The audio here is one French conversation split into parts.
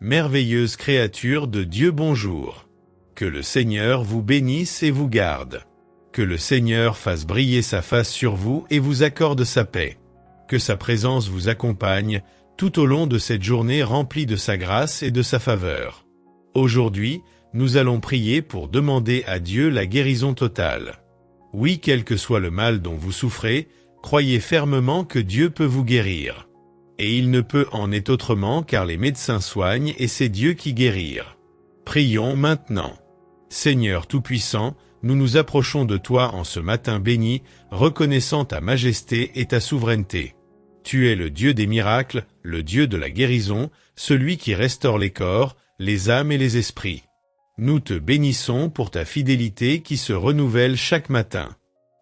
merveilleuse créature de Dieu, bonjour. Que le Seigneur vous bénisse et vous garde. Que le Seigneur fasse briller sa face sur vous et vous accorde sa paix. Que sa présence vous accompagne tout au long de cette journée remplie de sa grâce et de sa faveur. Aujourd'hui, nous allons prier pour demander à Dieu la guérison totale. Oui, quel que soit le mal dont vous souffrez, croyez fermement que Dieu peut vous guérir. Et il ne peut en être autrement car les médecins soignent et c'est Dieu qui guérit. Prions maintenant. Seigneur Tout-Puissant, nous nous approchons de toi en ce matin béni, reconnaissant ta majesté et ta souveraineté. Tu es le Dieu des miracles, le Dieu de la guérison, celui qui restaure les corps, les âmes et les esprits. Nous te bénissons pour ta fidélité qui se renouvelle chaque matin.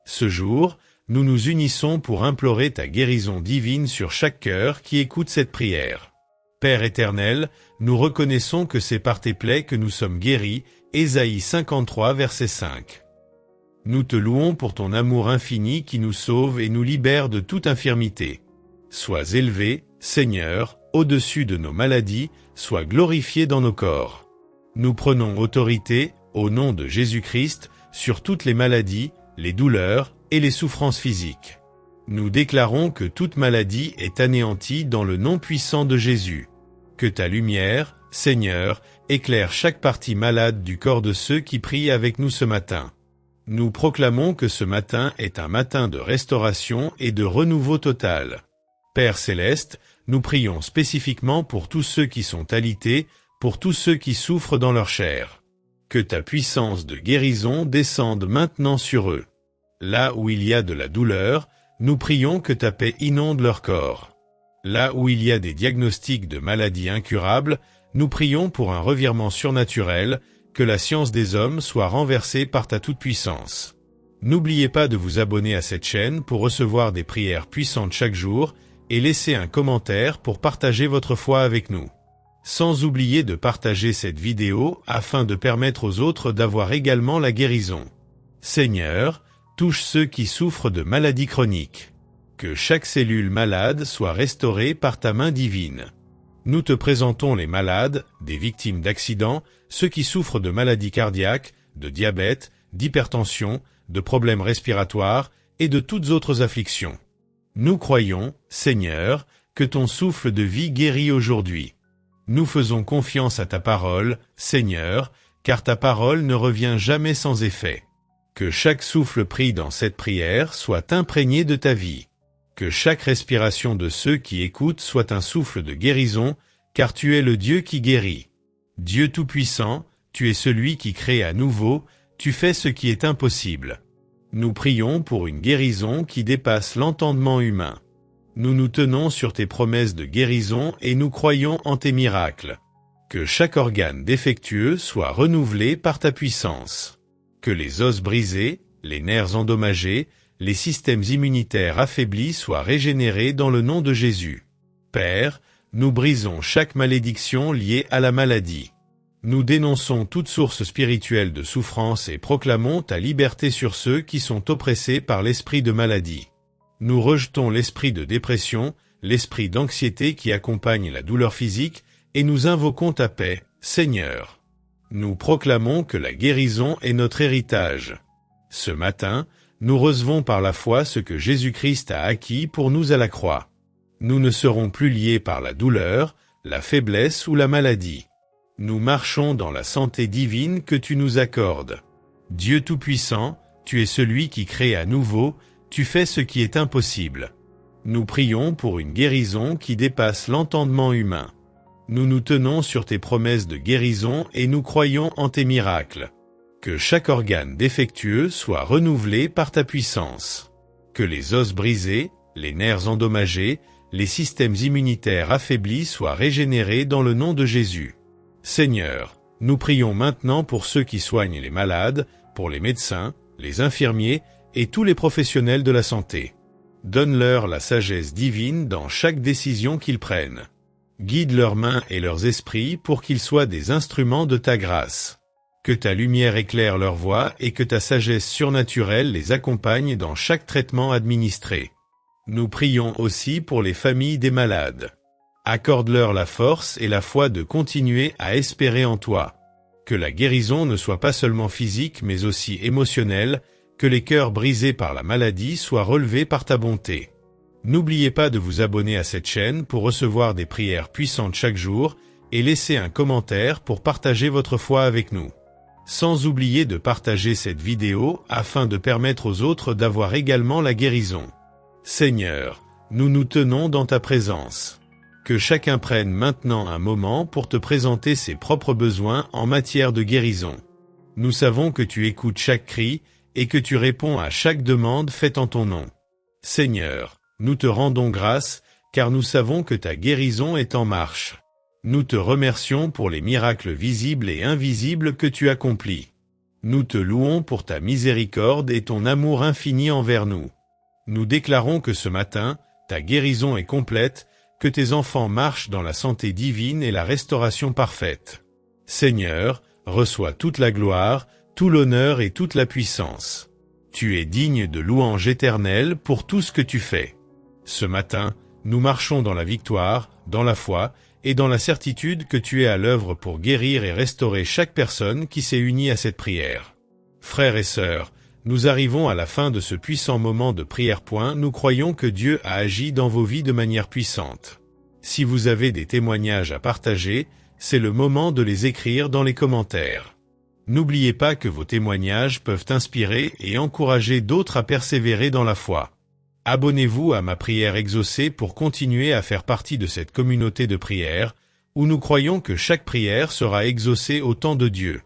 Ce jour, nous nous unissons pour implorer ta guérison divine sur chaque cœur qui écoute cette prière. Père éternel, nous reconnaissons que c'est par tes plaies que nous sommes guéris, Ésaïe 53 verset 5. Nous te louons pour ton amour infini qui nous sauve et nous libère de toute infirmité. Sois élevé, Seigneur, au-dessus de nos maladies, sois glorifié dans nos corps. Nous prenons autorité, au nom de Jésus-Christ, sur toutes les maladies, les douleurs et les souffrances physiques. Nous déclarons que toute maladie est anéantie dans le nom puissant de Jésus. Que ta lumière, Seigneur, éclaire chaque partie malade du corps de ceux qui prient avec nous ce matin. Nous proclamons que ce matin est un matin de restauration et de renouveau total. Père céleste, nous prions spécifiquement pour tous ceux qui sont alités, pour tous ceux qui souffrent dans leur chair. Que ta puissance de guérison descende maintenant sur eux. Là où il y a de la douleur, nous prions que ta paix inonde leur corps. Là où il y a des diagnostics de maladies incurables, nous prions pour un revirement surnaturel, que la science des hommes soit renversée par ta toute-puissance. N'oubliez pas de vous abonner à cette chaîne pour recevoir des prières puissantes chaque jour et laissez un commentaire pour partager votre foi avec nous. Sans oublier de partager cette vidéo afin de permettre aux autres d'avoir également la guérison. Seigneur, touche ceux qui souffrent de maladies chroniques. Que chaque cellule malade soit restaurée par ta main divine. Nous te présentons les malades, des victimes d'accidents, ceux qui souffrent de maladies cardiaques, de diabète, d'hypertension, de problèmes respiratoires et de toutes autres afflictions. Nous croyons, Seigneur, que ton souffle de vie guérit aujourd'hui. Nous faisons confiance à ta parole, Seigneur, car ta parole ne revient jamais sans effet. Que chaque souffle pris dans cette prière soit imprégné de ta vie. Que chaque respiration de ceux qui écoutent soit un souffle de guérison, car tu es le Dieu qui guérit. Dieu Tout-Puissant, tu es celui qui crée à nouveau, tu fais ce qui est impossible. Nous prions pour une guérison qui dépasse l'entendement humain. Nous nous tenons sur tes promesses de guérison et nous croyons en tes miracles. Que chaque organe défectueux soit renouvelé par ta puissance. Que les os brisés, les nerfs endommagés, les systèmes immunitaires affaiblis soient régénérés dans le nom de Jésus. Père, nous brisons chaque malédiction liée à la maladie. Nous dénonçons toute source spirituelle de souffrance et proclamons ta liberté sur ceux qui sont oppressés par l'esprit de maladie. Nous rejetons l'esprit de dépression, l'esprit d'anxiété qui accompagne la douleur physique, et nous invoquons ta paix, Seigneur. Nous proclamons que la guérison est notre héritage. Ce matin, nous recevons par la foi ce que Jésus-Christ a acquis pour nous à la croix. Nous ne serons plus liés par la douleur, la faiblesse ou la maladie. Nous marchons dans la santé divine que tu nous accordes. Dieu Tout-Puissant, tu es celui qui crée à nouveau, tu fais ce qui est impossible. Nous prions pour une guérison qui dépasse l'entendement humain. Nous nous tenons sur tes promesses de guérison et nous croyons en tes miracles. Que chaque organe défectueux soit renouvelé par ta puissance. Que les os brisés, les nerfs endommagés, les systèmes immunitaires affaiblis soient régénérés dans le nom de Jésus. Seigneur, nous prions maintenant pour ceux qui soignent les malades, pour les médecins, les infirmiers et tous les professionnels de la santé. Donne-leur la sagesse divine dans chaque décision qu'ils prennent. Guide leurs mains et leurs esprits pour qu'ils soient des instruments de ta grâce. Que ta lumière éclaire leur voie et que ta sagesse surnaturelle les accompagne dans chaque traitement administré. Nous prions aussi pour les familles des malades. Accorde-leur la force et la foi de continuer à espérer en toi. Que la guérison ne soit pas seulement physique mais aussi émotionnelle, que les cœurs brisés par la maladie soient relevés par ta bonté. N'oubliez pas de vous abonner à cette chaîne pour recevoir des prières puissantes chaque jour et laisser un commentaire pour partager votre foi avec nous. Sans oublier de partager cette vidéo afin de permettre aux autres d'avoir également la guérison. Seigneur, nous nous tenons dans ta présence. Que chacun prenne maintenant un moment pour te présenter ses propres besoins en matière de guérison. Nous savons que tu écoutes chaque cri et que tu réponds à chaque demande faite en ton nom. Seigneur, nous te rendons grâce, car nous savons que ta guérison est en marche. Nous te remercions pour les miracles visibles et invisibles que tu accomplis. Nous te louons pour ta miséricorde et ton amour infini envers nous. Nous déclarons que ce matin, ta guérison est complète, que tes enfants marchent dans la santé divine et la restauration parfaite. Seigneur, reçois toute la gloire, tout l'honneur et toute la puissance. Tu es digne de louange éternelle pour tout ce que tu fais. Ce matin, nous marchons dans la victoire, dans la foi, et dans la certitude que tu es à l'œuvre pour guérir et restaurer chaque personne qui s'est unie à cette prière. Frères et sœurs, nous arrivons à la fin de ce puissant moment de prière. Nous croyons que Dieu a agi dans vos vies de manière puissante. Si vous avez des témoignages à partager, c'est le moment de les écrire dans les commentaires. N'oubliez pas que vos témoignages peuvent inspirer et encourager d'autres à persévérer dans la foi. Abonnez-vous à ma prière exaucée pour continuer à faire partie de cette communauté de prière, où nous croyons que chaque prière sera exaucée au temps de Dieu.